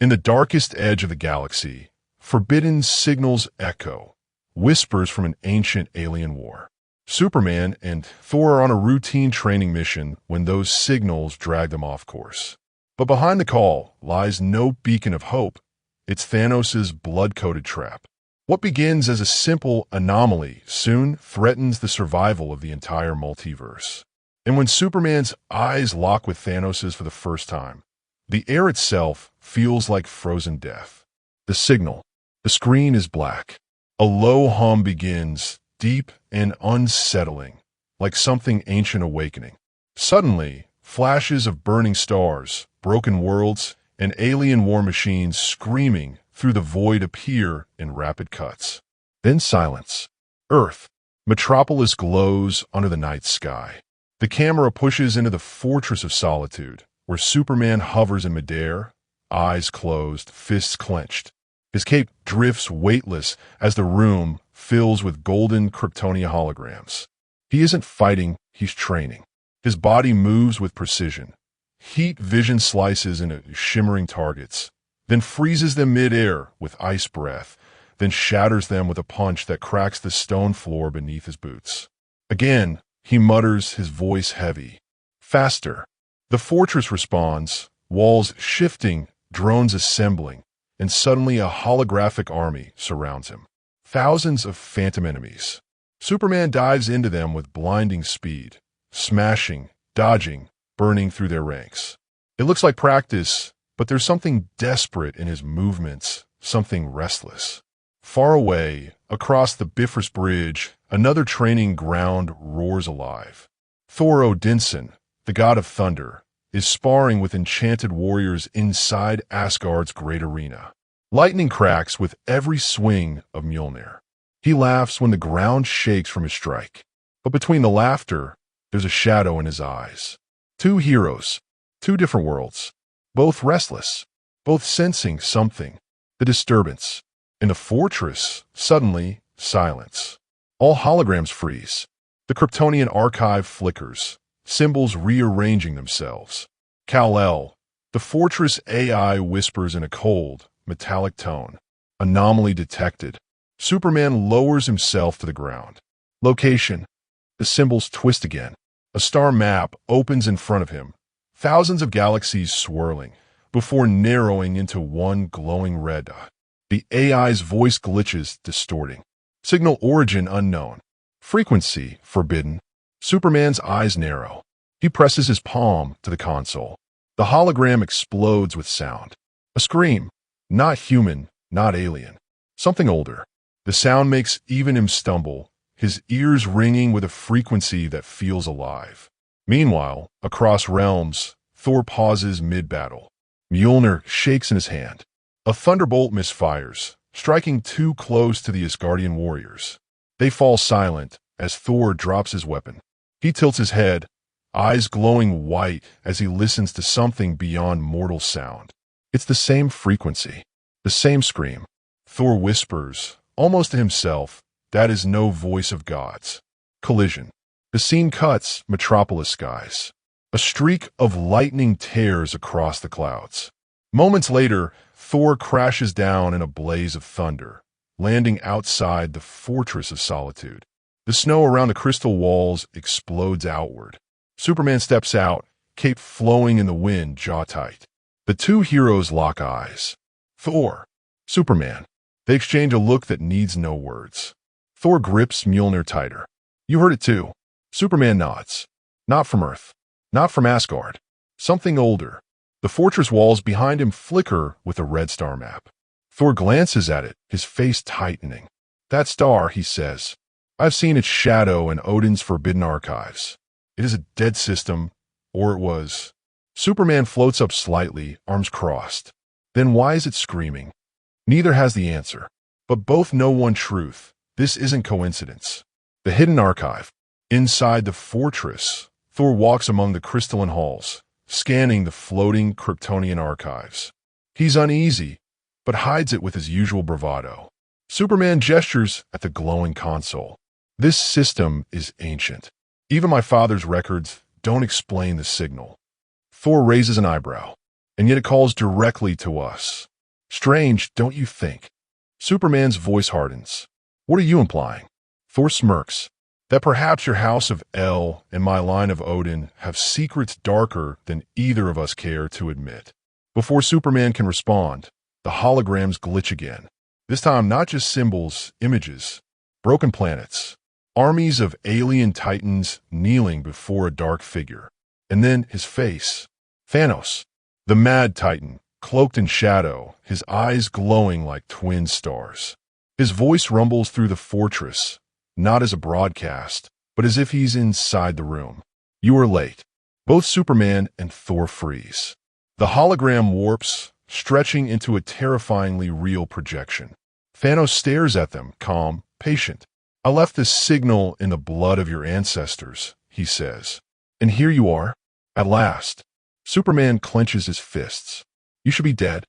In the darkest edge of the galaxy, forbidden signals echo, whispers from an ancient alien war. Superman and Thor are on a routine training mission when those signals drag them off course. But behind the call lies no beacon of hope. It's Thanos' blood-coated trap. What begins as a simple anomaly soon threatens the survival of the entire multiverse. And when Superman's eyes lock with Thanos' for the first time, the air itself feels like frozen death. The signal. The screen is black. A low hum begins, deep and unsettling, like something ancient awakening. Suddenly, flashes of burning stars, broken worlds, and alien war machines screaming through the void appear in rapid cuts. Then silence. Earth. Metropolis glows under the night sky. The camera pushes into the fortress of solitude, where Superman hovers in midair, eyes closed, fists clenched. His cape drifts weightless as the room fills with golden Kryptonian holograms. He isn't fighting, he's training. His body moves with precision. Heat vision slices into shimmering targets, then freezes them mid-air with ice breath, then shatters them with a punch that cracks the stone floor beneath his boots. Again, he mutters, his voice heavy. Faster. The fortress responds, walls shifting, drones assembling, and suddenly a holographic army surrounds him. Thousands of phantom enemies. Superman dives into them with blinding speed, smashing, dodging, burning through their ranks. It looks like practice, but there's something desperate in his movements, something restless. Far away, across the Bifrost Bridge, another training ground roars alive. Thor Odinson, the god of thunder, is sparring with enchanted warriors inside Asgard's great arena. Lightning cracks with every swing of Mjolnir. He laughs when the ground shakes from his strike. But between the laughter, there's a shadow in his eyes. Two heroes, two different worlds, both restless, both sensing something, the disturbance. In the fortress, suddenly, silence. All holograms freeze. The Kryptonian archive flickers, symbols rearranging themselves. Kal-El, the fortress AI whispers in a cold, metallic tone. Anomaly detected. Superman lowers himself to the ground. Location. The symbols twist again. A star map opens in front of him, thousands of galaxies swirling, before narrowing into one glowing red dot. The AI's voice glitches, distorting. Signal origin unknown. Frequency forbidden. Superman's eyes narrow. He presses his palm to the console. The hologram explodes with sound. A scream. Not human, not alien. Something older. The sound makes even him stumble, his ears ringing with a frequency that feels alive. Meanwhile, across realms, Thor pauses mid-battle. Mjolnir shakes in his hand. A thunderbolt misfires, striking too close to the Asgardian warriors. They fall silent as Thor drops his weapon. He tilts his head, eyes glowing white as he listens to something beyond mortal sound. It's the same frequency, the same scream. Thor whispers, almost to himself, that is no voice of gods. Collision. The scene cuts metropolis skies. A streak of lightning tears across the clouds. Moments later, Thor crashes down in a blaze of thunder, landing outside the fortress of solitude. The snow around the crystal walls explodes outward. Superman steps out, cape flowing in the wind, jaw tight. The two heroes lock eyes. Thor. Superman. They exchange a look that needs no words. Thor grips Mjolnir tighter. You heard it too. Superman nods. Not from Earth. Not from Asgard. Something older. The fortress walls behind him flicker with a red star map. Thor glances at it, his face tightening. That star, he says. I've seen its shadow in Odin's forbidden archives. It is a dead system, or it was. Superman floats up slightly, arms crossed. Then why is it screaming? Neither has the answer. But both know one truth. This isn't coincidence. The hidden archive. Inside the fortress, Thor walks among the crystalline halls, scanning the floating Kryptonian archives. He's uneasy, but hides it with his usual bravado. Superman gestures at the glowing console. This system is ancient. Even my father's records don't explain the signal. Thor raises an eyebrow. and yet it calls directly to us. Strange, don't you think? Superman's voice hardens. What are you implying? Thor smirks. That perhaps your house of El and my line of Odin have secrets darker than either of us care to admit. Before Superman can respond, the holograms glitch again. This time not just symbols, images, broken planets, armies of alien titans kneeling before a dark figure. And then his face. Thanos, the mad titan, cloaked in shadow, his eyes glowing like twin stars. His voice rumbles through the fortress, not as a broadcast, but as if he's inside the room. You are late. Both Superman and Thor freeze. The hologram warps, stretching into a terrifyingly real projection. Thanos stares at them, calm, patient. I left this signal in the blood of your ancestors, he says. And here you are, at last. Superman clenches his fists. You should be dead.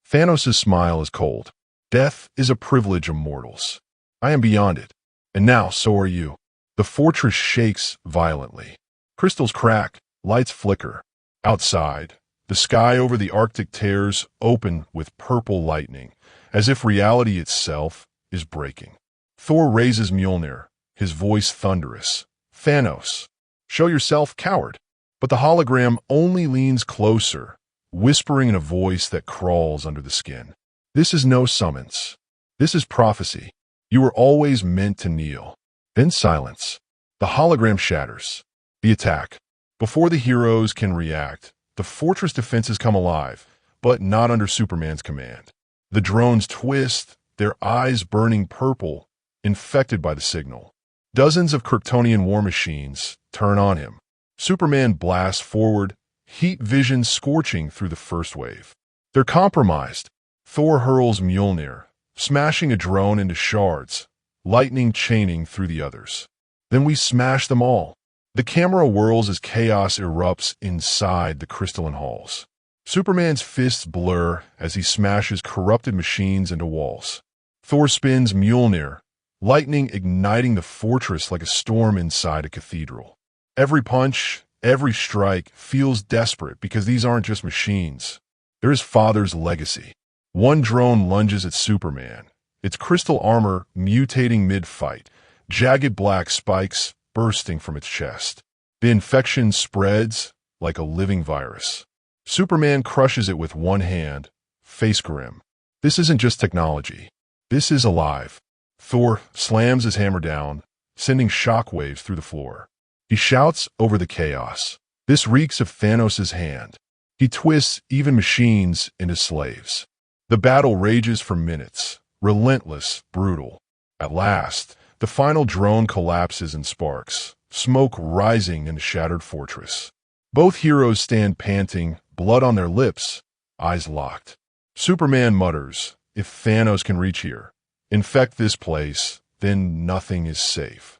Thanos' smile is cold. Death is a privilege of mortals. I am beyond it. And now, so are you. The fortress shakes violently. Crystals crack, lights flicker. Outside, the sky over the Arctic tears open with purple lightning, as if reality itself is breaking. Thor raises Mjolnir, his voice thunderous. Thanos, show yourself, coward. But the hologram only leans closer, whispering in a voice that crawls under the skin. This is no summons. This is prophecy. You were always meant to kneel. Then silence. The hologram shatters. The attack. Before the heroes can react, the fortress defenses come alive, but not under Superman's command. The drones twist, their eyes burning purple, infected by the signal. Dozens of Kryptonian war machines turn on him. Superman blasts forward, heat vision scorching through the first wave. They're compromised. Thor hurls Mjolnir, smashing a drone into shards, lightning chaining through the others. Then we smash them all. The camera whirls as chaos erupts inside the crystalline halls. Superman's fists blur as he smashes corrupted machines into walls. Thor spins Mjolnir, lightning igniting the fortress like a storm inside a cathedral. Every punch, every strike feels desperate because these aren't just machines. They're his father's legacy. One drone lunges at Superman, its crystal armor mutating mid-fight, jagged black spikes bursting from its chest. The infection spreads like a living virus. Superman crushes it with one hand, face grim. This isn't just technology. This is alive. Thor slams his hammer down, sending shockwaves through the floor. He shouts over the chaos. This reeks of Thanos' hand. He twists even machines into slaves. The battle rages for minutes, relentless, brutal. At last, the final drone collapses in sparks, smoke rising in the shattered fortress. Both heroes stand panting, blood on their lips, eyes locked. Superman mutters, if Thanos can reach here, infect this place, then nothing is safe.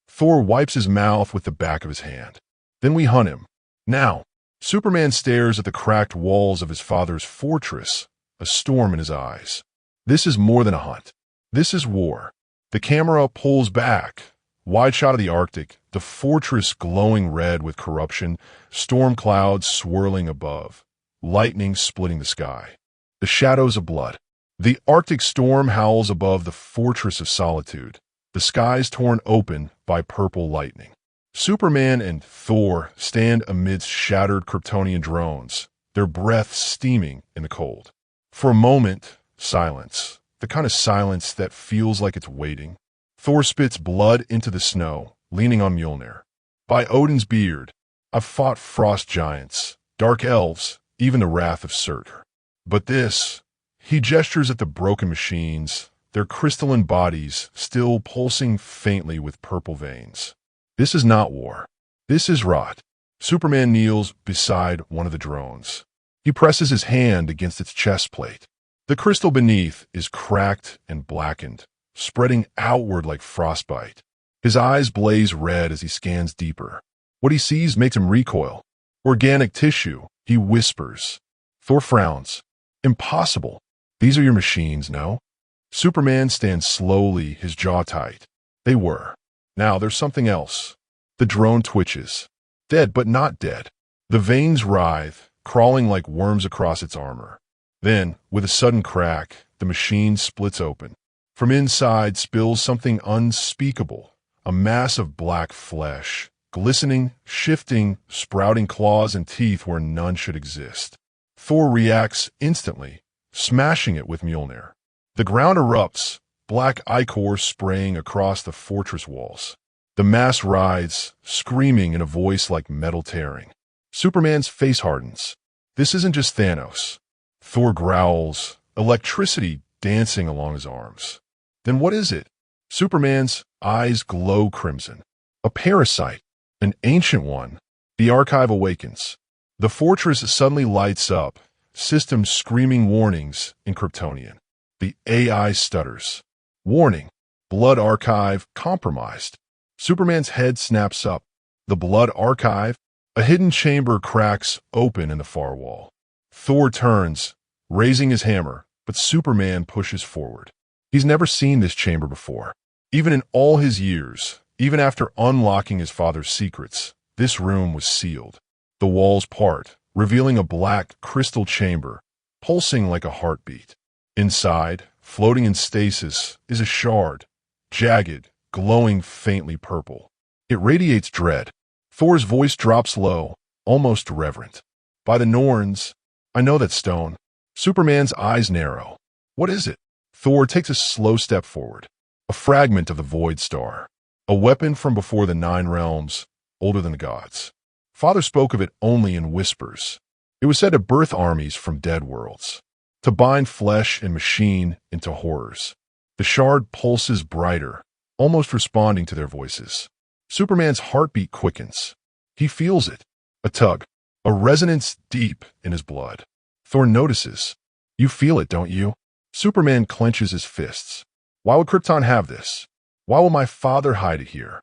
Thor wipes his mouth with the back of his hand. Then we hunt him. Now, Superman stares at the cracked walls of his father's fortress, a storm in his eyes. This is more than a hunt. This is war. The camera pulls back. Wide shot of the Arctic, the fortress glowing red with corruption, storm clouds swirling above, lightning splitting the sky. The shadows of blood. The Arctic storm howls above the fortress of solitude, the skies torn open by purple lightning. Superman and Thor stand amidst shattered Kryptonian drones, their breath steaming in the cold. For a moment, silence, the kind of silence that feels like it's waiting. Thor spits blood into the snow, leaning on Mjolnir. By Odin's beard, I've fought frost giants, dark elves, even the wrath of Surtur. But this, he gestures at the broken machines, their crystalline bodies still pulsing faintly with purple veins. This is not war. This is rot. Superman kneels beside one of the drones. He presses his hand against its chest plate. The crystal beneath is cracked and blackened, spreading outward like frostbite. His eyes blaze red as he scans deeper. What he sees makes him recoil. Organic tissue, he whispers. Thor frowns. Impossible. These are your machines, no? Superman stands slowly, his jaw tight. They were. Now there's something else. The drone twitches. Dead but not dead. The veins writhe, crawling like worms across its armor. Then, with a sudden crack, the machine splits open. From inside spills something unspeakable, a mass of black flesh, glistening, shifting, sprouting claws and teeth where none should exist. Thor reacts instantly, smashing it with Mjolnir. The ground erupts, black ichor spraying across the fortress walls. The mass writhes, screaming in a voice like metal tearing. Superman's face hardens. This isn't just Thanos. Thor growls, electricity dancing along his arms. Then what is it? Superman's eyes glow crimson. A parasite, an ancient one. The archive awakens. The fortress suddenly lights up, systems screaming warnings in Kryptonian. The AI stutters. Warning, blood archive compromised. Superman's head snaps up. The blood archive? A hidden chamber cracks open in the far wall. Thor turns, raising his hammer, but Superman pushes forward. He's never seen this chamber before. Even in all his years, even after unlocking his father's secrets, this room was sealed. The walls part, revealing a black crystal chamber, pulsing like a heartbeat. Inside, floating in stasis, is a shard, jagged, glowing faintly purple. It radiates dread. Thor's voice drops low, almost reverent. By the Norns, I know that stone. Superman's eyes narrow. What is it? Thor takes a slow step forward. A fragment of the Void Star. A weapon from before the Nine Realms, older than the gods. Father spoke of it only in whispers. It was said to birth armies from dead worlds. To bind flesh and machine into horrors. The shard pulses brighter, almost responding to their voices. Superman's heartbeat quickens. He feels it. A tug. A resonance deep in his blood. Thor notices. You feel it, don't you? Superman clenches his fists. Why would Krypton have this? Why will my father hide it here?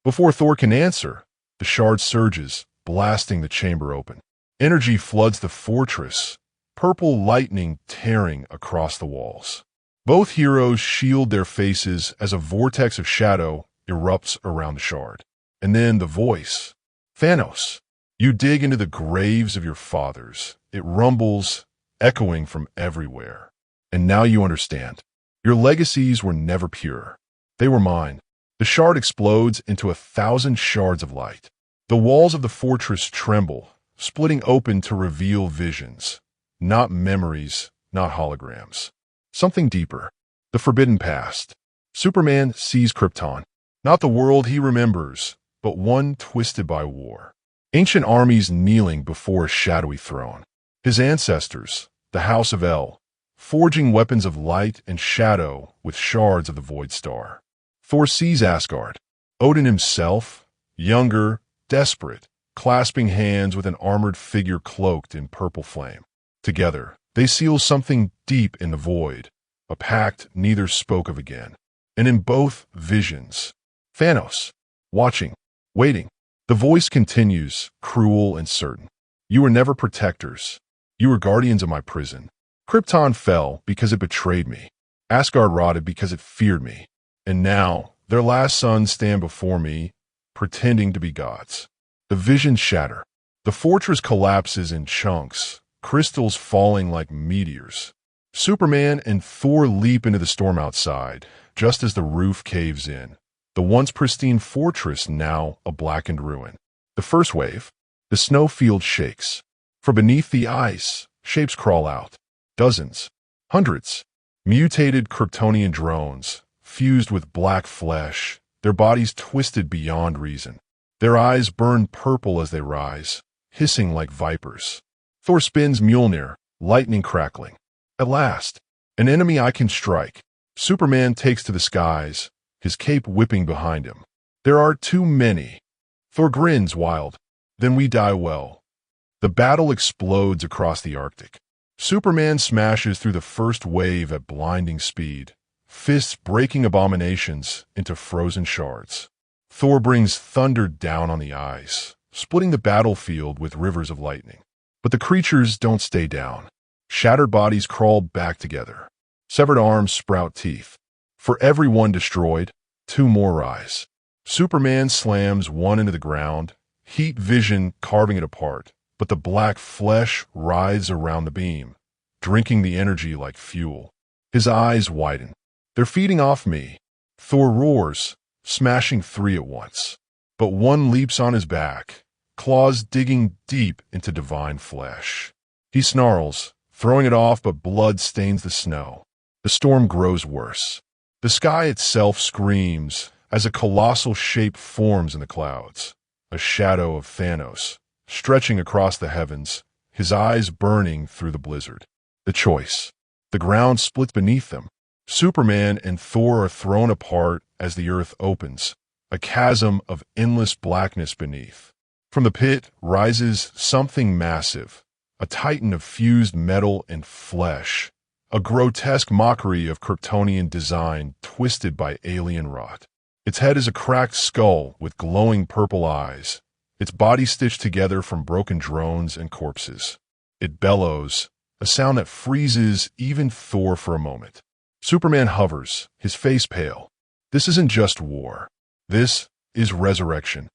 Before Thor can answer, the shard surges, blasting the chamber open. Energy floods the fortress, purple lightning tearing across the walls. Both heroes shield their faces as a vortex of shadow erupts around the shard. And then the voice. Thanos, you dig into the graves of your fathers. It rumbles, echoing from everywhere. And now you understand. Your legacies were never pure. They were mine. The shard explodes into 1,000 shards of light. The walls of the fortress tremble, splitting open to reveal visions. Not memories, not holograms. Something deeper. The forbidden past. Superman sees Krypton. Not the world he remembers, but one twisted by war. Ancient armies kneeling before a shadowy throne. His ancestors, the House of El, forging weapons of light and shadow with shards of the Void Star. Thor sees Asgard. Odin himself, younger, desperate, clasping hands with an armored figure cloaked in purple flame. Together, they seal something deep in the void, a pact neither spoke of again. And in both visions, Thanos, watching, waiting. The voice continues, cruel and certain. You were never protectors. You were guardians of my prison. Krypton fell because it betrayed me. Asgard rotted because it feared me. And now, their last sons stand before me, pretending to be gods. The visions shatter. The fortress collapses in chunks, crystals falling like meteors. Superman and Thor leap into the storm outside, just as the roof caves in. The once pristine fortress now a blackened ruin. The first wave, the snowfield shakes. From beneath the ice, shapes crawl out. Dozens, hundreds. Mutated Kryptonian drones, fused with black flesh, their bodies twisted beyond reason. Their eyes burn purple as they rise, hissing like vipers. Thor spins Mjolnir, lightning crackling. At last, an enemy I can strike. Superman takes to the skies, his cape whipping behind him. There are too many. Thor grins wild. Then we die well. The battle explodes across the Arctic. Superman smashes through the first wave at blinding speed, fists breaking abominations into frozen shards. Thor brings thunder down on the ice, splitting the battlefield with rivers of lightning. But the creatures don't stay down. Shattered bodies crawl back together. Severed arms sprout teeth. For every one destroyed, two more rise. Superman slams one into the ground, heat vision carving it apart, but the black flesh writhes around the beam, drinking the energy like fuel. His eyes widen. They're feeding off me. Thor roars, smashing three at once. But one leaps on his back, claws digging deep into divine flesh. He snarls, throwing it off, but blood stains the snow. The storm grows worse. The sky itself screams as a colossal shape forms in the clouds, a shadow of Thanos, stretching across the heavens, his eyes burning through the blizzard. The choice. The ground splits beneath them. Superman and Thor are thrown apart as the earth opens, a chasm of endless blackness beneath. From the pit rises something massive, a titan of fused metal and flesh, a grotesque mockery of Kryptonian design twisted by alien rot. Its head is a cracked skull with glowing purple eyes, its body stitched together from broken drones and corpses. It bellows, a sound that freezes even Thor for a moment. Superman hovers, his face pale. This isn't just war. This is resurrection.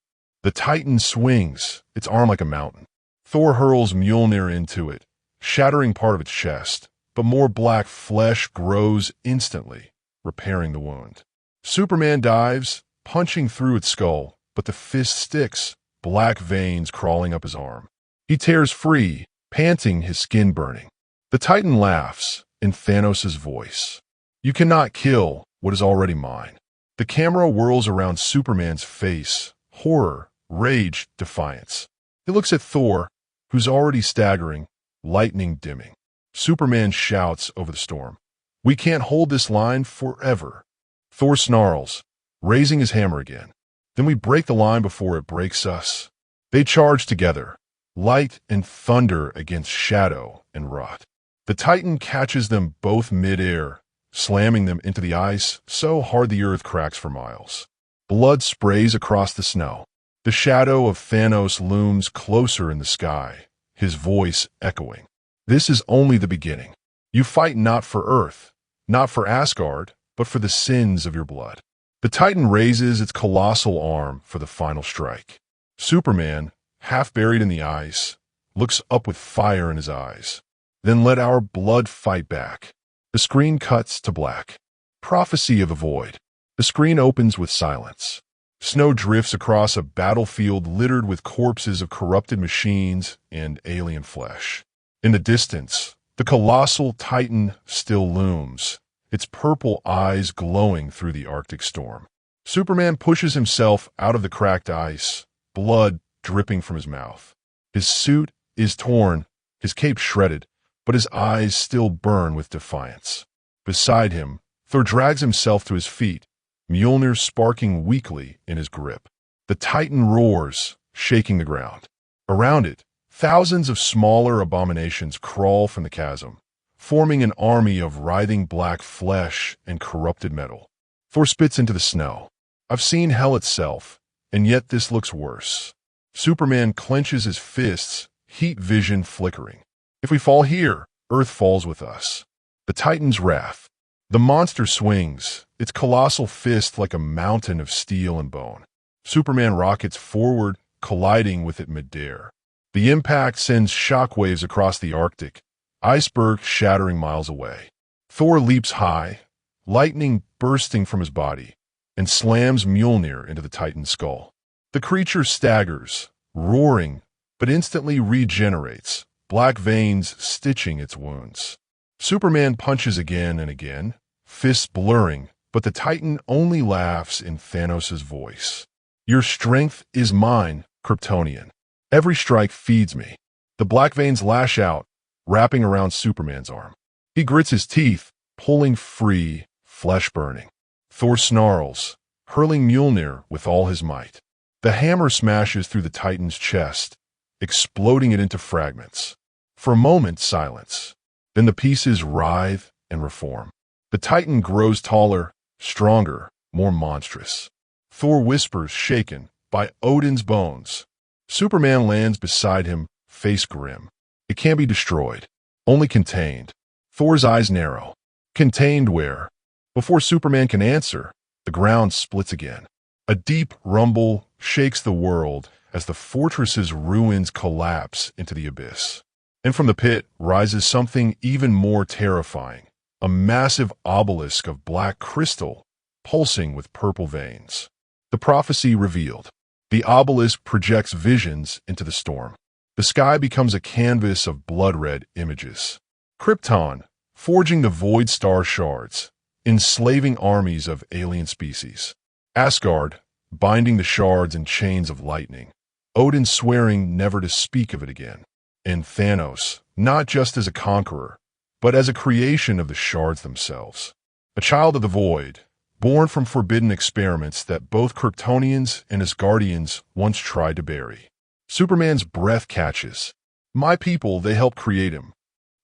The Titan swings, its arm like a mountain. Thor hurls Mjolnir into it, shattering part of its chest, but more black flesh grows instantly, repairing the wound. Superman dives, punching through its skull, but the fist sticks, black veins crawling up his arm. He tears free, panting, his skin burning. The Titan laughs, in Thanos' voice. You cannot kill what is already mine. The camera whirls around Superman's face, horror, rage, defiance. He looks at Thor, who's already staggering, lightning dimming. Superman shouts over the storm. We can't hold this line forever. Thor snarls, raising his hammer again. Then we break the line before it breaks us. They charge together, light and thunder against shadow and rot. The Titan catches them both mid-air, slamming them into the ice so hard the earth cracks for miles. Blood sprays across the snow. The shadow of Thanos looms closer in the sky, his voice echoing. This is only the beginning. You fight not for Earth, not for Asgard, but for the sins of your blood. The Titan raises its colossal arm for the final strike. Superman, half buried in the ice, looks up with fire in his eyes. Then let our blood fight back. The screen cuts to black. Prophecy of the void. The screen opens with silence. Snow drifts across a battlefield littered with corpses of corrupted machines and alien flesh. In the distance, the colossal Titan still looms, its purple eyes glowing through the Arctic storm. Superman pushes himself out of the cracked ice, blood dripping from his mouth. His suit is torn, his cape shredded, but his eyes still burn with defiance. Beside him, Thor drags himself to his feet, Mjolnir sparking weakly in his grip. The Titan roars, shaking the ground. Around it, thousands of smaller abominations crawl from the chasm, forming an army of writhing black flesh and corrupted metal. Thor spits into the snow. I've seen hell itself, and yet this looks worse. Superman clenches his fists, heat vision flickering. If we fall here, Earth falls with us. The Titan's wrath. The monster swings, its colossal fist like a mountain of steel and bone. Superman rockets forward, colliding with it mid-air. The impact sends shockwaves across the Arctic, icebergs shattering miles away. Thor leaps high, lightning bursting from his body, and slams Mjolnir into the Titan's skull. The creature staggers, roaring, but instantly regenerates, black veins stitching its wounds. Superman punches again and again, fists blurring, but the Titan only laughs in Thanos' voice. Your strength is mine, Kryptonian. Every strike feeds me. The black veins lash out, wrapping around Superman's arm. He grits his teeth, pulling free, flesh burning. Thor snarls, hurling Mjolnir with all his might. The hammer smashes through the Titan's chest, exploding it into fragments. For a moment, silence. Then the pieces writhe and reform. The Titan grows taller, stronger, more monstrous. Thor whispers, shaken by Odin's bones. Superman lands beside him, face grim. It can't be destroyed, only contained. Thor's eyes narrow. Contained where? Before Superman can answer, the ground splits again. A deep rumble shakes the world as the fortress's ruins collapse into the abyss. And from the pit rises something even more terrifying, a massive obelisk of black crystal pulsing with purple veins. The prophecy revealed. The obelisk projects visions into the storm. The sky becomes a canvas of blood-red images. Krypton, forging the void star shards, enslaving armies of alien species. Asgard, binding the shards in chains of lightning. Odin swearing never to speak of it again. And Thanos, not just as a conqueror, but as a creation of the shards themselves. A child of the void, born from forbidden experiments that both Kryptonians and Asgardians once tried to bury. Superman's breath catches. My people, they helped create him.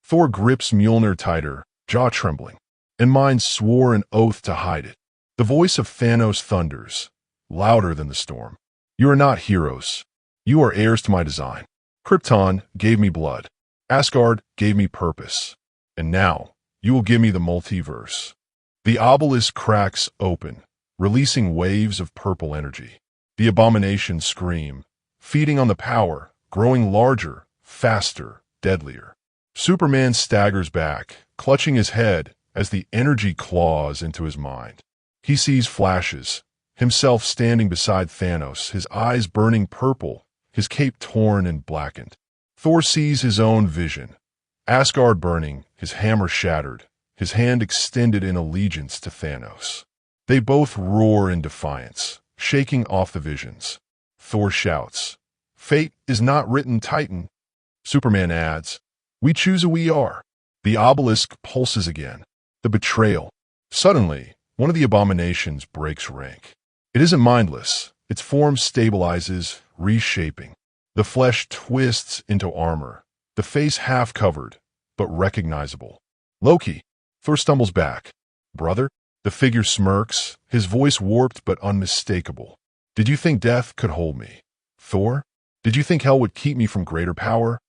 Thor grips Mjolnir tighter, jaw trembling, and mine swore an oath to hide it. The voice of Thanos thunders, louder than the storm. You are not heroes. You are heirs to my design. Krypton gave me blood. Asgard gave me purpose. And now, you will give me the multiverse. The obelisk cracks open, releasing waves of purple energy. The abominations scream, feeding on the power, growing larger, faster, deadlier. Superman staggers back, clutching his head as the energy claws into his mind. He sees flashes, himself standing beside Thanos, his eyes burning purple, his cape torn and blackened. Thor sees his own vision. Asgard burning, his hammer shattered, his hand extended in allegiance to Thanos. They both roar in defiance, shaking off the visions. Thor shouts, "Fate is not written, Titan." Superman adds, "We choose who we are." The obelisk pulses again. The betrayal. Suddenly, one of the abominations breaks rank. It isn't mindless. Its form stabilizes, reshaping. The flesh twists into armor, the face half covered, but recognizable. Loki. Thor stumbles back. Brother? The figure smirks, his voice warped but unmistakable. Did you think death could hold me? Thor? Did you think hell would keep me from greater power?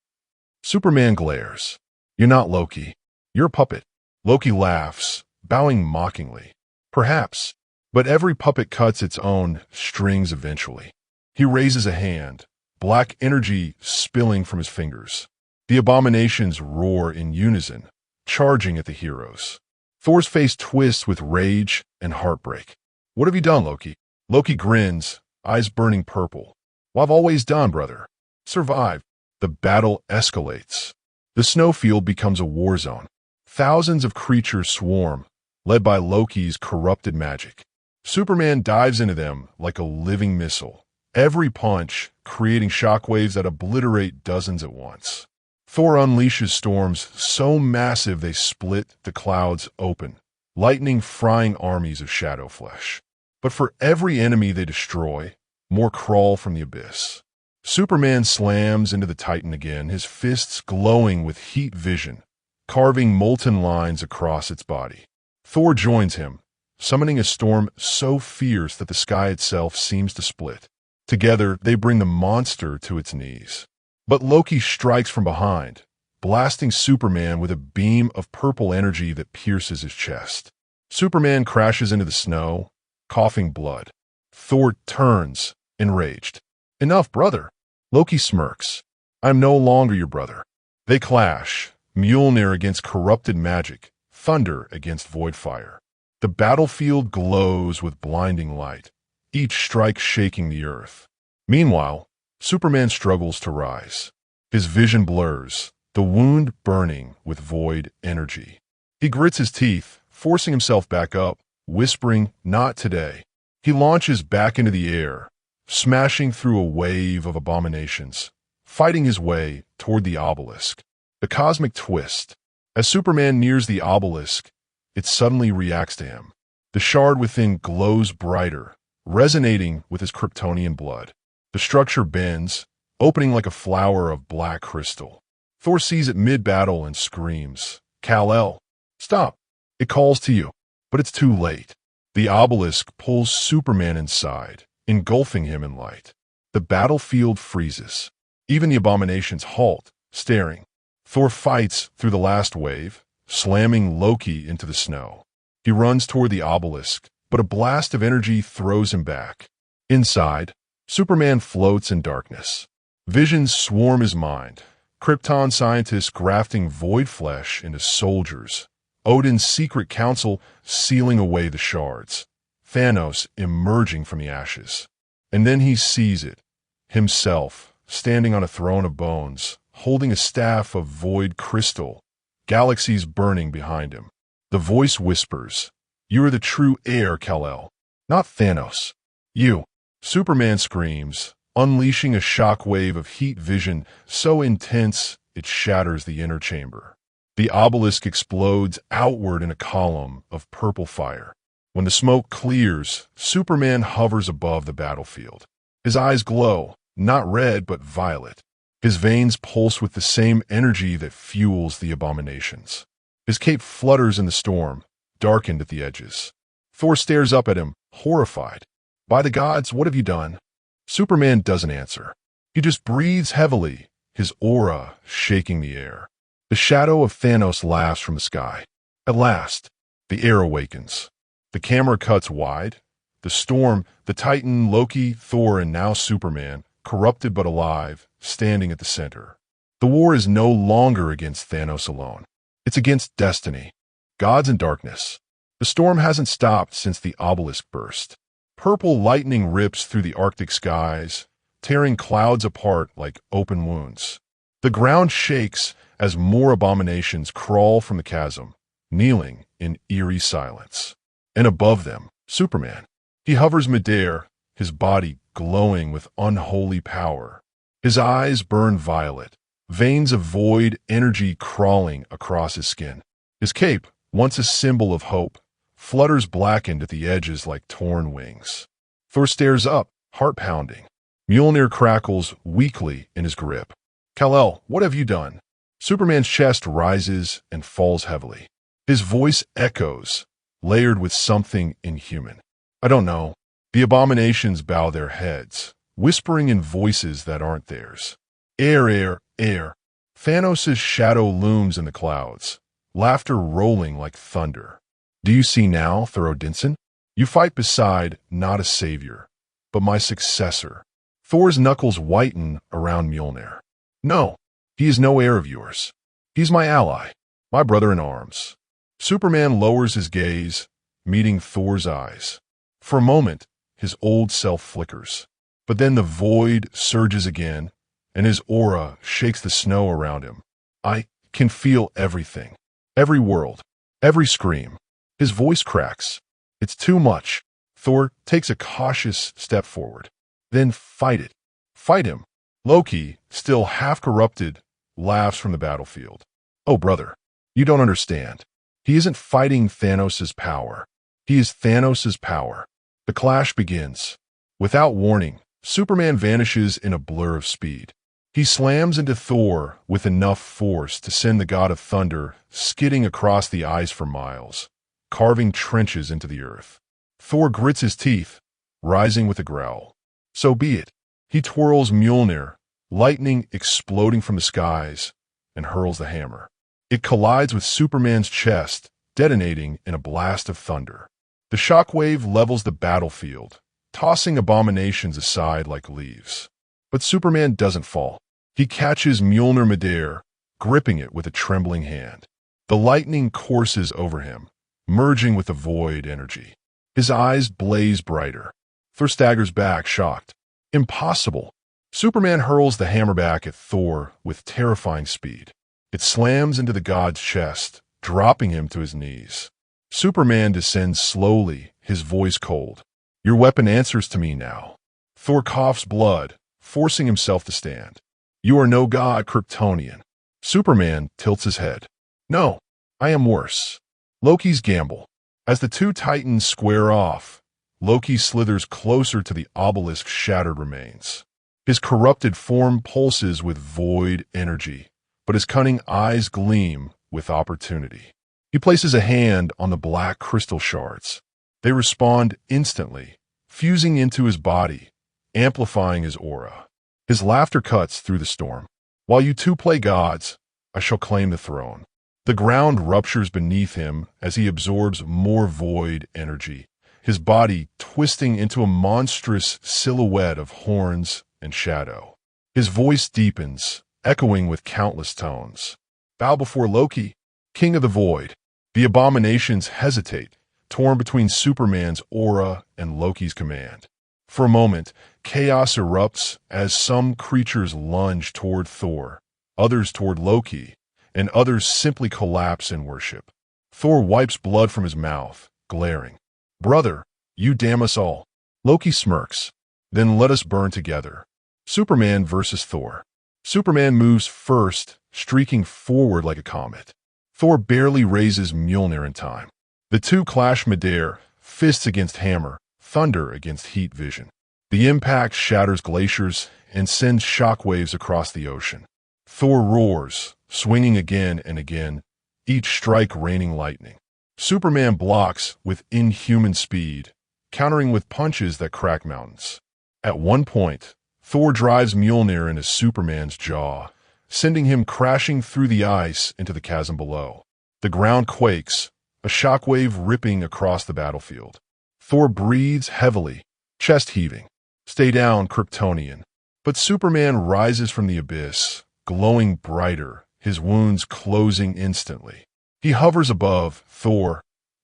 Superman glares. You're not Loki. You're a puppet. Loki laughs, bowing mockingly. Perhaps, but every puppet cuts its own strings eventually. He raises a hand, black energy spilling from his fingers. The abominations roar in unison, charging at the heroes. Thor's face twists with rage and heartbreak. What have you done, Loki? Loki grins, eyes burning purple. What I've always done, brother. Survive. The battle escalates. The snowfield becomes a war zone. Thousands of creatures swarm, led by Loki's corrupted magic. Superman dives into them like a living missile, every punch creating shockwaves that obliterate dozens at once. Thor unleashes storms so massive they split the clouds open, lightning frying armies of shadow flesh. But for every enemy they destroy, more crawl from the abyss. Superman slams into the Titan again, his fists glowing with heat vision, carving molten lines across its body. Thor joins him, summoning a storm so fierce that the sky itself seems to split. Together, they bring the monster to its knees. But Loki strikes from behind, blasting Superman with a beam of purple energy that pierces his chest. Superman crashes into the snow, coughing blood. Thor turns, enraged. Enough, brother. Loki smirks. I'm no longer your brother. They clash, Mjolnir against corrupted magic, thunder against void fire. The battlefield glows with blinding light, each strike shaking the earth. Meanwhile, Superman struggles to rise. His vision blurs, the wound burning with void energy. He grits his teeth, forcing himself back up, whispering, "Not today." He launches back into the air, smashing through a wave of abominations, fighting his way toward the obelisk. The cosmic twist. As Superman nears the obelisk, it suddenly reacts to him. The shard within glows brighter, resonating with his Kryptonian blood. The structure bends, opening like a flower of black crystal. Thor sees it mid-battle and screams, "Kal-El, stop!" It calls to you, but it's too late. The obelisk pulls Superman inside, engulfing him in light. The battlefield freezes. Even the abominations halt, staring. Thor fights through the last wave, slamming Loki into the snow. He runs toward the obelisk, but a blast of energy throws him back. Inside, Superman floats in darkness. Visions swarm his mind. Krypton scientists grafting void flesh into soldiers. Odin's secret council sealing away the shards. Thanos emerging from the ashes. And then he sees it. Himself, standing on a throne of bones, holding a staff of void crystal. Galaxies burning behind him. The voice whispers, "You are the true heir, Kal-El. Not Thanos. You." Superman screams, unleashing a shockwave of heat vision so intense it shatters the inner chamber. The obelisk explodes outward in a column of purple fire. When the smoke clears, Superman hovers above the battlefield. His eyes glow, not red but violet. His veins pulse with the same energy that fuels the abominations. His cape flutters in the storm, darkened at the edges. Thor stares up at him, horrified. "By the gods, what have you done?" Superman doesn't answer. He just breathes heavily, his aura shaking the air. The shadow of Thanos laughs from the sky. At last, the air awakens. The camera cuts wide. The storm, the Titan, Loki, Thor, and now Superman, corrupted but alive, standing at the center. The war is no longer against Thanos alone. It's against destiny. Gods and darkness. The storm hasn't stopped since the obelisk burst. Purple lightning rips through the Arctic skies, tearing clouds apart like open wounds. The ground shakes as more abominations crawl from the chasm, kneeling in eerie silence. And above them, Superman. He hovers midair, his body glowing with unholy power. His eyes burn violet, veins of void energy crawling across his skin. His cape, once a symbol of hope, flutters blackened at the edges like torn wings. Thor stares up, heart pounding. Mjolnir crackles weakly in his grip. "Kal-El, what have you done?" Superman's chest rises and falls heavily. His voice echoes, layered with something inhuman. "I don't know." The abominations bow their heads, whispering in voices that aren't theirs. "Air, air, air." Thanos' shadow looms in the clouds, laughter rolling like thunder. "Do you see now, Thor Odinson? You fight beside not a savior, but my successor." Thor's knuckles whiten around Mjolnir. "No, he is no heir of yours. He's my ally, my brother in arms." Superman lowers his gaze, meeting Thor's eyes. For a moment, his old self flickers. But then the void surges again, and his aura shakes the snow around him. "I can feel everything. Every world. Every scream." His voice cracks. "It's too much." Thor takes a cautious step forward. "Then fight it. Fight him." Loki, still half-corrupted, laughs from the battlefield. "Oh, brother, you don't understand. He isn't fighting Thanos' power. He is Thanos' power." The clash begins. Without warning, Superman vanishes in a blur of speed. He slams into Thor with enough force to send the god of thunder skidding across the ice for miles, carving trenches into the earth. Thor grits his teeth, rising with a growl. So be it. He twirls Mjolnir, lightning exploding from the skies, and hurls the hammer. It collides with Superman's chest, detonating in a blast of thunder. The shockwave levels the battlefield, tossing abominations aside like leaves. But Superman doesn't fall. He catches Mjolnir midair, gripping it with a trembling hand. The lightning courses over him, merging with the void energy. His eyes blaze brighter. Thor staggers back, shocked. Impossible. Superman hurls the hammer back at Thor with terrifying speed. It slams into the god's chest, dropping him to his knees. Superman descends slowly, his voice cold. "Your weapon answers to me now." Thor coughs blood, forcing himself to stand. "You are no god, Kryptonian." Superman tilts his head. "No, I am worse." Loki's gamble. As the two titans square off, Loki slithers closer to the obelisk's shattered remains. His corrupted form pulses with void energy, but his cunning eyes gleam with opportunity. He places a hand on the black crystal shards. They respond instantly, fusing into his body, amplifying his aura. His laughter cuts through the storm. "While you two play gods, I shall claim the throne." The ground ruptures beneath him as he absorbs more void energy, his body twisting into a monstrous silhouette of horns and shadow. His voice deepens, echoing with countless tones. Bow before Loki, king of the void. The abominations hesitate, torn between Superman's aura and Loki's command. For a moment, chaos erupts as some creatures lunge toward Thor, others toward Loki, and others simply collapse in worship. Thor wipes blood from his mouth, glaring. "Brother, you damn us all." Loki smirks. "Then let us burn together." Superman versus Thor. Superman moves first, streaking forward like a comet. Thor barely raises Mjolnir in time. The two clash midair, fists against hammer, thunder against heat vision. The impact shatters glaciers and sends shockwaves across the ocean. Thor roars, swinging again and again, each strike raining lightning. Superman blocks with inhuman speed, countering with punches that crack mountains. At one point, Thor drives Mjolnir into Superman's jaw, sending him crashing through the ice into the chasm below. The ground quakes, a shockwave ripping across the battlefield. Thor breathes heavily, chest heaving. "Stay down, Kryptonian." But Superman rises from the abyss, glowing brighter, his wounds closing instantly. He hovers above Thor,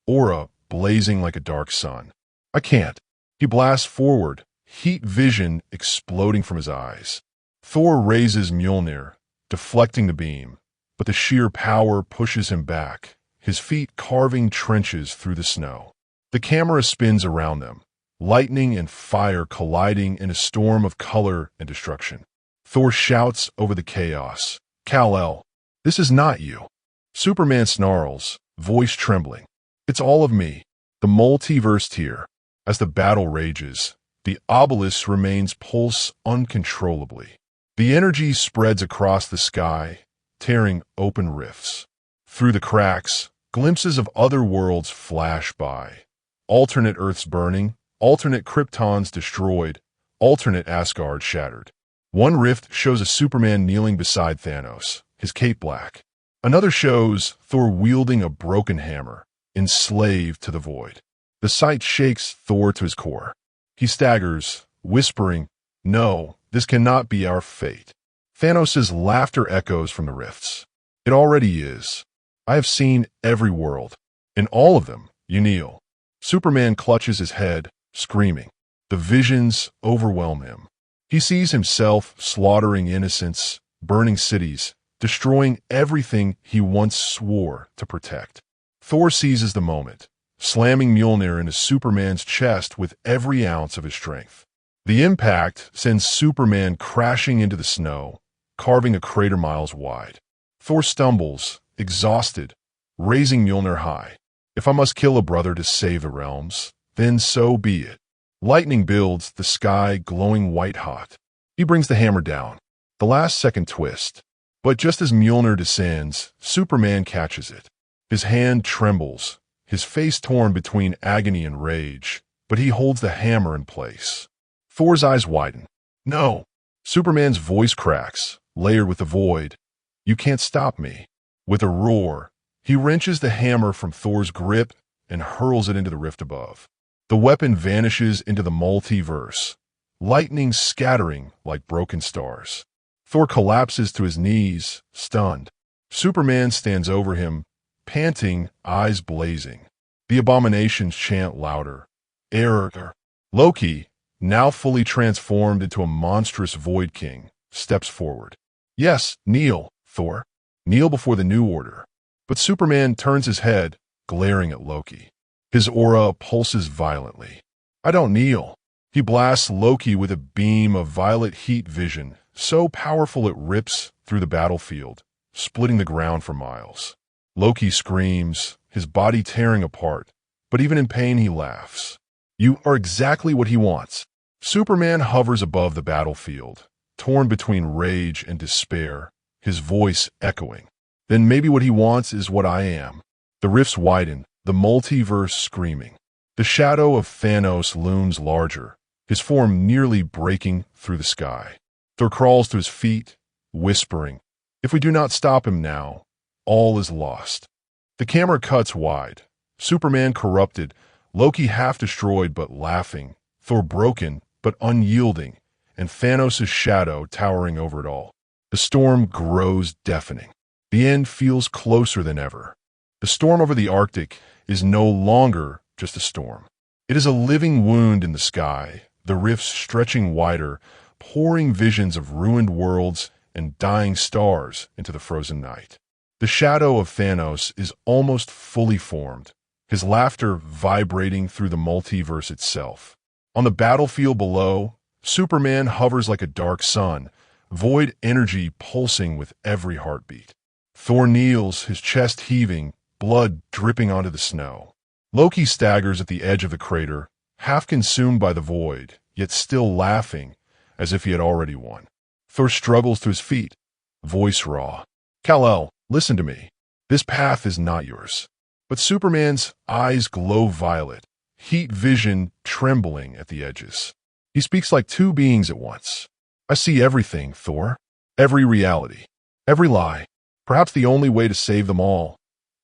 aura blazing like a dark sun. "I can't." He blasts forward, heat vision exploding from his eyes. Thor raises Mjolnir, deflecting the beam, but the sheer power pushes him back, his feet carving trenches through the snow. The camera spins around them, lightning and fire colliding in a storm of color and destruction. Thor shouts over the chaos, "Kal-El, this is not you." Superman snarls, voice trembling. "It's all of me, the multiverse here." As the battle rages, the obelisk remains pulse uncontrollably. The energy spreads across the sky, tearing open rifts. Through the cracks, glimpses of other worlds flash by. Alternate Earths burning, alternate Kryptons destroyed, alternate Asgard shattered. One rift shows a Superman kneeling beside Thanos, his cape black. Another shows Thor wielding a broken hammer, enslaved to the void. The sight shakes Thor to his core. He staggers, whispering, "No, this cannot be our fate." Thanos' laughter echoes from the rifts. "It already is. I have seen every world. In all of them, you kneel." Superman clutches his head, screaming. The visions overwhelm him. He sees himself slaughtering innocents, burning cities, destroying everything he once swore to protect. Thor seizes the moment, slamming Mjolnir into Superman's chest with every ounce of his strength. The impact sends Superman crashing into the snow, carving a crater miles wide. Thor stumbles, exhausted, raising Mjolnir high. "If I must kill a brother to save the realms, then so be it." Lightning builds, the sky glowing white hot. He brings the hammer down. The last second twist. But just as Mjolnir descends, Superman catches it. His hand trembles, his face torn between agony and rage, but he holds the hammer in place. Thor's eyes widen. "No." Superman's voice cracks, layered with the void. "You can't stop me." With a roar, he wrenches the hammer from Thor's grip and hurls it into the rift above. The weapon vanishes into the multiverse, lightning scattering like broken stars. Thor collapses to his knees, stunned. Superman stands over him, panting, eyes blazing. The abominations chant louder. "Error." Loki, now fully transformed into a monstrous Void King, steps forward. "Yes, kneel, Thor. Kneel before the New Order." But Superman turns his head, glaring at Loki. His aura pulses violently. "I don't kneel." He blasts Loki with a beam of violet heat vision, so powerful it rips through the battlefield, splitting the ground for miles. Loki screams, his body tearing apart, but even in pain he laughs. "You are exactly what he wants." Superman hovers above the battlefield, torn between rage and despair, his voice echoing. "Then maybe what he wants is what I am." The rifts widen, the multiverse screaming. The shadow of Thanos looms larger, his form nearly breaking through the sky. Thor crawls to his feet, whispering, "If we do not stop him now, all is lost." The camera cuts wide. Superman corrupted, Loki half-destroyed but laughing, Thor broken but unyielding, and Thanos' shadow towering over it all. The storm grows deafening. The end feels closer than ever. The storm over the Arctic is no longer just a storm. It is a living wound in the sky, the rifts stretching wider, pouring visions of ruined worlds and dying stars into the frozen night. The shadow of Thanos is almost fully formed, his laughter vibrating through the multiverse itself. On the battlefield below, Superman hovers like a dark sun, void energy pulsing with every heartbeat. Thor kneels, his chest heaving, blood dripping onto the snow. Loki staggers at the edge of the crater, half consumed by the void, yet still laughing, as if he had already won. Thor struggles to his feet, voice raw. Kal-El, listen to me. This path is not yours. But Superman's eyes glow violet, heat vision trembling at the edges. He speaks like two beings at once. I see everything, Thor. Every reality. Every lie. Perhaps the only way to save them all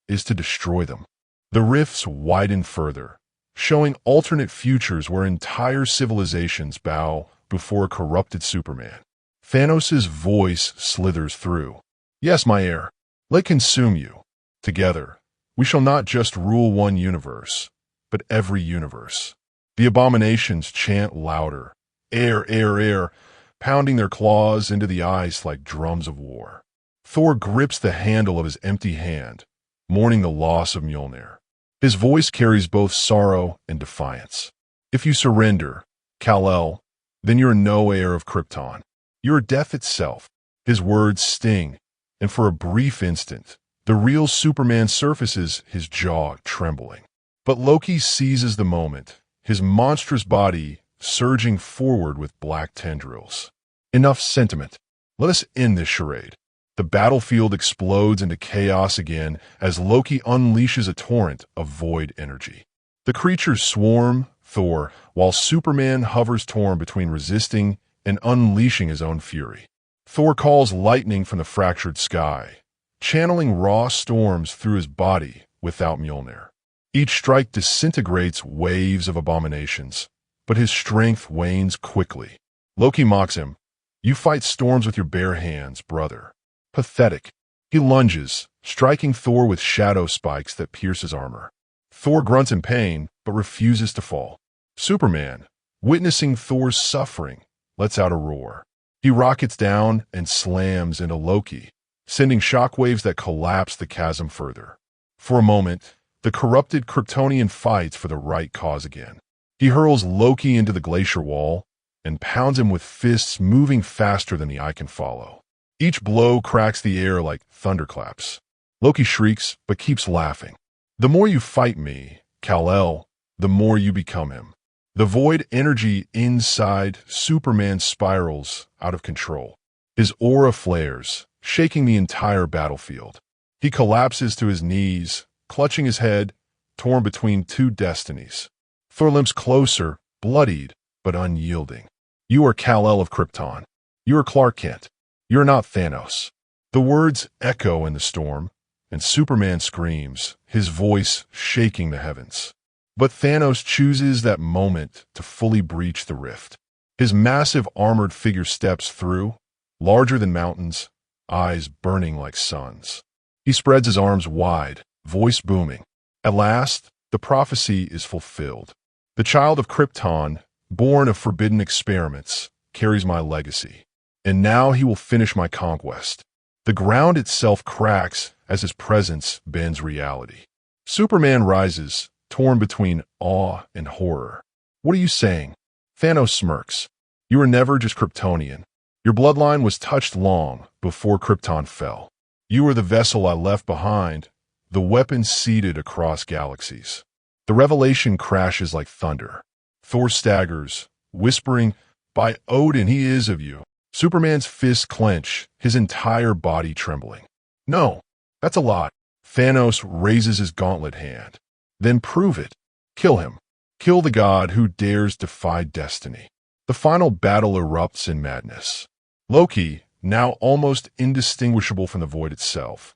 is to destroy them. The rifts widen further, showing alternate futures where entire civilizations bow before a corrupted Superman. Thanos' voice slithers through. Yes, my heir, let consume you. Together, we shall not just rule one universe, but every universe. The abominations chant louder, air, air, air, pounding their claws into the ice like drums of war. Thor grips the handle of his empty hand, mourning the loss of Mjolnir. His voice carries both sorrow and defiance. If you surrender, Kal-El, then you're no heir of Krypton. You're death itself. His words sting, and for a brief instant, the real Superman surfaces, his jaw trembling. But Loki seizes the moment, his monstrous body surging forward with black tendrils. Enough sentiment. Let us end this charade. The battlefield explodes into chaos again as Loki unleashes a torrent of void energy. The creatures swarm Thor, while Superman hovers torn between resisting and unleashing his own fury. Thor calls lightning from the fractured sky, channeling raw storms through his body without Mjolnir. Each strike disintegrates waves of abominations, but his strength wanes quickly. Loki mocks him. You fight storms with your bare hands, brother. Pathetic. He lunges, striking Thor with shadow spikes that pierce his armor. Thor grunts in pain, but refuses to fall. Superman, witnessing Thor's suffering, lets out a roar. He rockets down and slams into Loki, sending shockwaves that collapse the chasm further. For a moment, the corrupted Kryptonian fights for the right cause again. He hurls Loki into the glacier wall and pounds him with fists moving faster than the eye can follow. Each blow cracks the air like thunderclaps. Loki shrieks, but keeps laughing. The more you fight me, Kal-El, the more you become him. The void energy inside Superman spirals out of control. His aura flares, shaking the entire battlefield. He collapses to his knees, clutching his head, torn between two destinies. Thor limps closer, bloodied, but unyielding. You are Kal-El of Krypton. You are Clark Kent. You're not Thanos. The words echo in the storm, and Superman screams, his voice shaking the heavens. But Thanos chooses that moment to fully breach the rift. His massive armored figure steps through, larger than mountains, eyes burning like suns. He spreads his arms wide, voice booming. At last, the prophecy is fulfilled. The child of Krypton, born of forbidden experiments, carries my legacy. And now he will finish my conquest. The ground itself cracks as his presence bends reality. Superman rises, torn between awe and horror. What are you saying? Thanos smirks. You were never just Kryptonian. Your bloodline was touched long before Krypton fell. You were the vessel I left behind, the weapon seeded across galaxies. The revelation crashes like thunder. Thor staggers, whispering, "By Odin, he is of you." Superman's fists clench, his entire body trembling. No, that's a lie. Thanos raises his gauntlet hand. Then prove it. Kill him. Kill the god who dares defy destiny. The final battle erupts in madness. Loki, now almost indistinguishable from the void itself,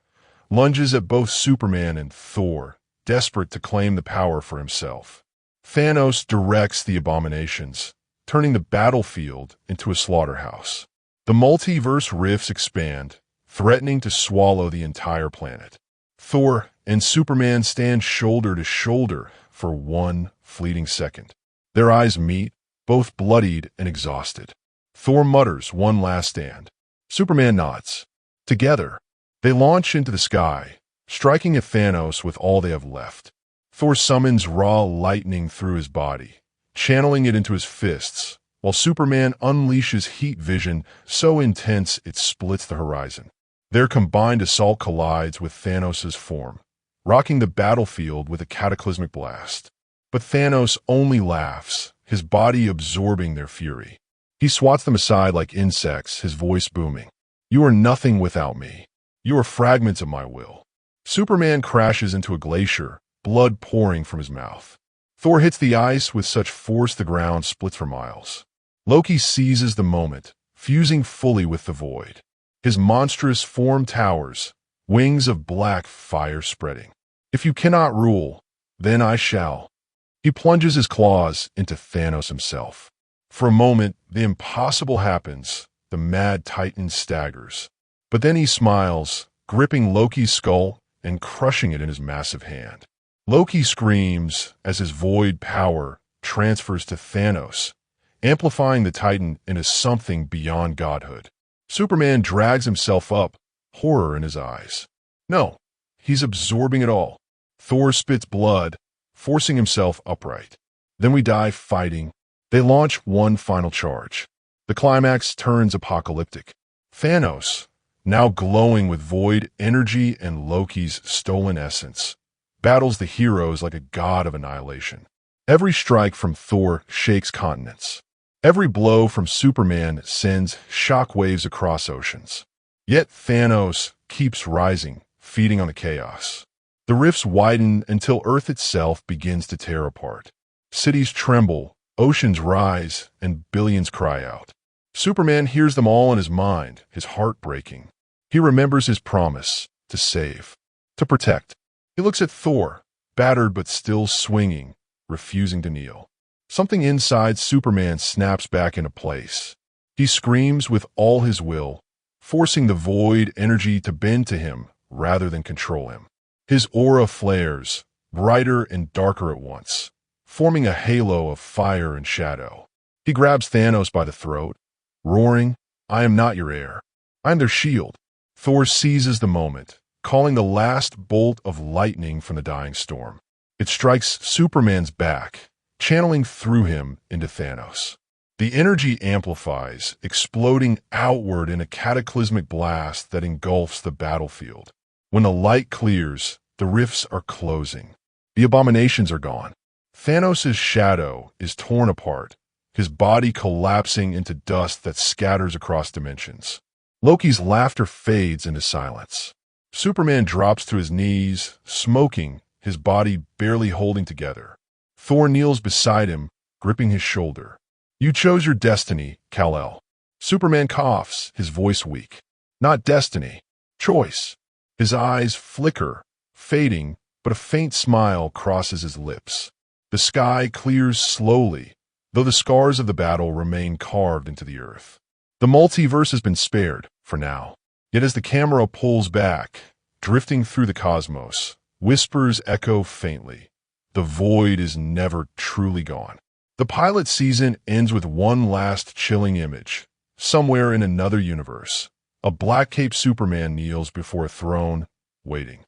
lunges at both Superman and Thor, desperate to claim the power for himself. Thanos directs the abominations, turning the battlefield into a slaughterhouse. The multiverse rifts expand, threatening to swallow the entire planet. Thor and Superman stand shoulder to shoulder for one fleeting second. Their eyes meet, both bloodied and exhausted. Thor mutters one last stand. Superman nods. Together, they launch into the sky, striking at Thanos with all they have left. Thor summons raw lightning through his body, channeling it into his fists, while Superman unleashes heat vision so intense it splits the horizon. Their combined assault collides with Thanos' form, rocking the battlefield with a cataclysmic blast. But Thanos only laughs, his body absorbing their fury. He swats them aside like insects, his voice booming. "You are nothing without me. You are fragments of my will." Superman crashes into a glacier, blood pouring from his mouth. Thor hits the ice with such force the ground splits for miles. Loki seizes the moment, fusing fully with the void. His monstrous form towers, wings of black fire spreading. "If you cannot rule, then I shall." He plunges his claws into Thanos himself. For a moment, the impossible happens. The mad Titan staggers. But then he smiles, gripping Loki's skull and crushing it in his massive hand. Loki screams as his void power transfers to Thanos, amplifying the Titan into something beyond godhood. Superman drags himself up, horror in his eyes. No, he's absorbing it all. Thor spits blood, forcing himself upright. Then we die fighting. They launch one final charge. The climax turns apocalyptic. Thanos, now glowing with void energy and Loki's stolen essence, battles the heroes like a god of annihilation. Every strike from Thor shakes continents. Every blow from Superman sends shockwaves across oceans. Yet Thanos keeps rising, feeding on the chaos. The rifts widen until Earth itself begins to tear apart. Cities tremble, oceans rise, and billions cry out. Superman hears them all in his mind, his heart breaking. He remembers his promise to save, to protect. He looks at Thor, battered but still swinging, refusing to kneel. Something inside Superman snaps back into place. He screams with all his will, forcing the void energy to bend to him rather than control him. His aura flares, brighter and darker at once, forming a halo of fire and shadow. He grabs Thanos by the throat, roaring, "I am not your heir. I am their shield." Thor seizes the moment, calling the last bolt of lightning from the dying storm. It strikes Superman's back, channeling through him into Thanos. The energy amplifies, exploding outward in a cataclysmic blast that engulfs the battlefield. When the light clears, the rifts are closing. The abominations are gone. Thanos' shadow is torn apart, his body collapsing into dust that scatters across dimensions. Loki's laughter fades into silence. Superman drops to his knees, smoking, his body barely holding together. Thor kneels beside him, gripping his shoulder. "You chose your destiny, Kal-El." Superman coughs, his voice weak. "Not destiny, choice." His eyes flicker, fading, but a faint smile crosses his lips. The sky clears slowly, though the scars of the battle remain carved into the earth. The multiverse has been spared, for now. Yet as the camera pulls back, drifting through the cosmos, whispers echo faintly. The void is never truly gone. The pilot season ends with one last chilling image. Somewhere in another universe, a black-caped Superman kneels before a throne, waiting.